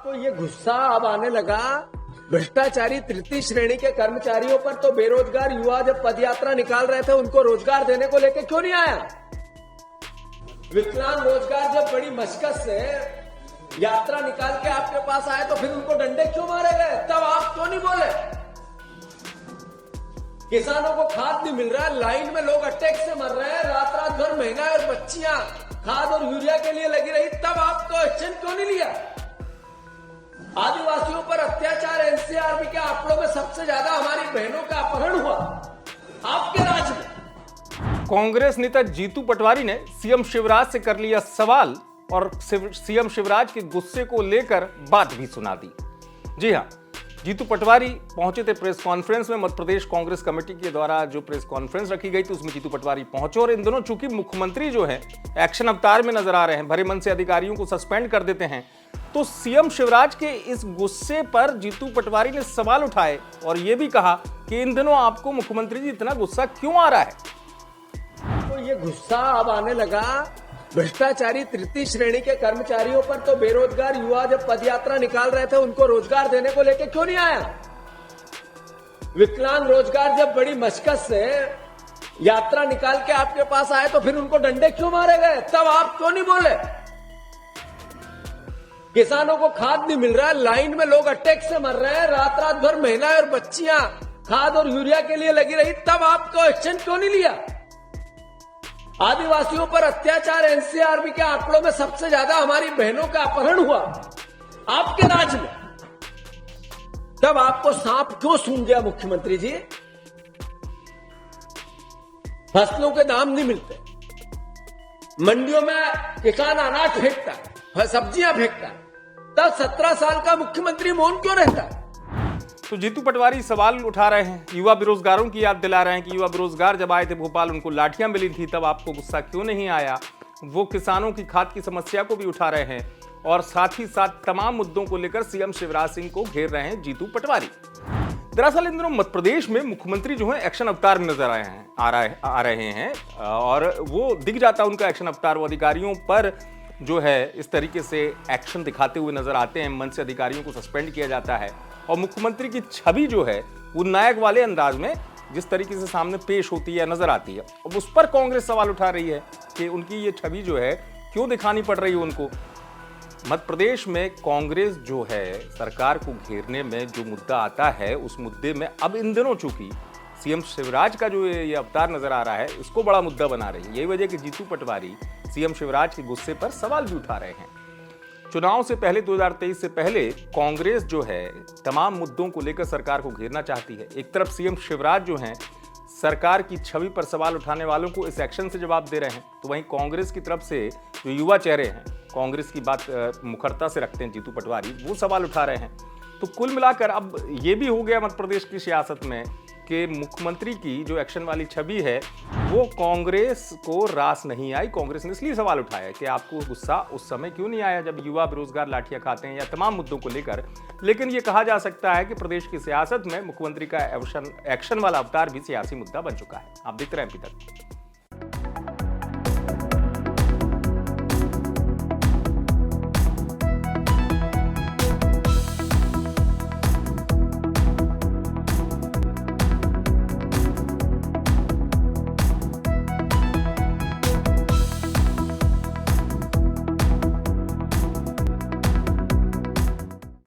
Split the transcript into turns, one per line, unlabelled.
आपको ये गुस्सा अब आने लगा भ्रष्टाचारी तृतीय श्रेणी के कर्मचारियों पर, तो बेरोजगार युवा जब पदयात्रा निकाल रहे थे उनको रोजगार देने को लेके क्यों नहीं आया? विकलांग रोजगार जब बड़ी मशक्कत से यात्रा निकाल के आपके पास आए तो फिर उनको डंडे क्यों मारे गए? तब आप क्यों नहीं बोले? किसानों को खाद नहीं मिल रहा है, लाइन में लोग अटैक से मर रहे हैं, रात रात भर महंगाई और बच्चियां खाद और यूरिया के लिए लगी रही, तब आपको एक्शन क्यों नहीं लिया? आदिवासियों पर अत्याचार एनसीआरबी के आंकड़ों में सबसे ज्यादा हमारी बहनों का अपहरण हुआ आपके राज्य में।
कांग्रेस नेता जीतू पटवारी ने सीएम शिवराज से कर लिया सवाल और सीएम शिवराज के गुस्से को लेकर बात भी सुना दी। जी हां, जीतू पटवारी पहुंचे थे प्रेस कॉन्फ्रेंस में। मध्य प्रदेश कांग्रेस कमेटी के द्वारा जो प्रेस कॉन्फ्रेंस रखी गई थी उसमें जीतू पटवारी पहुंचे और इन दिनों चूंकि मुख्यमंत्री जो है एक्शन अवतार में नजर आ रहे हैं, भरे मन से अधिकारियों को सस्पेंड कर देते हैं, तो सीएम शिवराज के इस गुस्से पर जीतू पटवारी ने सवाल उठाए और यह भी कहा कि इन दिनों आपको मुख्यमंत्री जी इतना गुस्सा क्यों आ रहा है?
तो ये गुस्सा अब आने लगा भ्रष्टाचारी तृतीय श्रेणी के कर्मचारियों पर, तो बेरोजगार युवा जब पदयात्रा निकाल रहे थे उनको रोजगार देने को लेके क्यों नहीं आया? विकलांग रोजगार जब बड़ी मशक्कत से यात्रा निकाल के आपके पास आए तो फिर उनको डंडे क्यों मारे गए? तब आप क्यों नहीं बोले? किसानों को खाद नहीं मिल रहा है, लाइन में लोग अटैक से मर रहे हैं, रात रात भर महंगाई और बच्चियां खाद और यूरिया के लिए लगी रही, तब आपको एक्शन क्यों नहीं लिया? आदिवासियों पर अत्याचार एनसीआरबी के आंकड़ों में सबसे ज्यादा हमारी बहनों का अपहरण हुआ आपके राज्य में, तब आपको सांप क्यों सूंघ गया मुख्यमंत्री जी? फसलों के दाम नहीं मिलते, मंडियों में किसान अनाज फेंकता है, सब्जियां फेंकता है, तब 17 साल का मुख्यमंत्री मौन क्यों रहता है?
तो जीतू पटवारी सवाल उठा रहे हैं, युवा बेरोजगारों की याद दिला रहे हैं कि युवा बेरोजगार जब आए थे भोपाल उनको लाठियां मिली थी, तब आपको गुस्सा क्यों नहीं आया? वो किसानों की खाद की समस्या को भी उठा रहे हैं और साथ ही साथ तमाम मुद्दों को लेकर सीएम शिवराज सिंह को घेर रहे हैं जीतू पटवारी। दरअसल इन दिनों मध्य प्रदेश में मुख्यमंत्री जो है एक्शन अवतार में नजर आ रहे हैं और वो दिख जाता है उनका एक्शन अवतार। वो अधिकारियों पर जो है इस तरीके से एक्शन दिखाते हुए नजर आते हैं, मन से अधिकारियों को सस्पेंड किया जाता है और मुख्यमंत्री की छवि जो है वो नायक वाले अंदाज में जिस तरीके से सामने पेश होती है नजर आती है। अब उस पर कांग्रेस सवाल उठा रही है कि उनकी ये छवि जो है क्यों दिखानी पड़ रही है उनको। मध्य प्रदेश में कांग्रेस जो है सरकार को घेरने में जो मुद्दा आता है उस मुद्दे में अब इन दिनों चूंकि सीएम शिवराज का जो ये अवतार नजर आ रहा है इसको बड़ा मुद्दा बना रही है। यही वजह कि जीतू पटवारी सीएम शिवराज के गुस्से पर सवाल भी उठा रहे हैं। चुनाव से पहले 2023 से पहले कांग्रेस जो है तमाम मुद्दों को लेकर सरकार को घेरना चाहती है। एक तरफ सीएम शिवराज जो हैं सरकार की छवि पर सवाल उठाने वालों को इस एक्शन से जवाब दे रहे हैं, तो वहीं कांग्रेस की तरफ से जो युवा चेहरे हैं कांग्रेस की बात मुखरता से रखते हैं जीतू पटवारी, वो सवाल उठा रहे हैं। तो कुल मिलाकर अब ये भी हो गया मध्य प्रदेश की सियासत में कि मुख्यमंत्री की जो एक्शन वाली छवि है वो कांग्रेस को रास नहीं आई। कांग्रेस ने इसलिए सवाल उठाया कि आपको गुस्सा उस समय क्यों नहीं आया जब युवा बेरोजगार लाठियां खाते हैं या तमाम मुद्दों को लेकर। लेकिन ये कहा जा सकता है कि प्रदेश की सियासत में मुख्यमंत्री का एक्शन वाला अवतार भी सियासी मुद्दा बन चुका है। आप देखते रहें एमपी तक।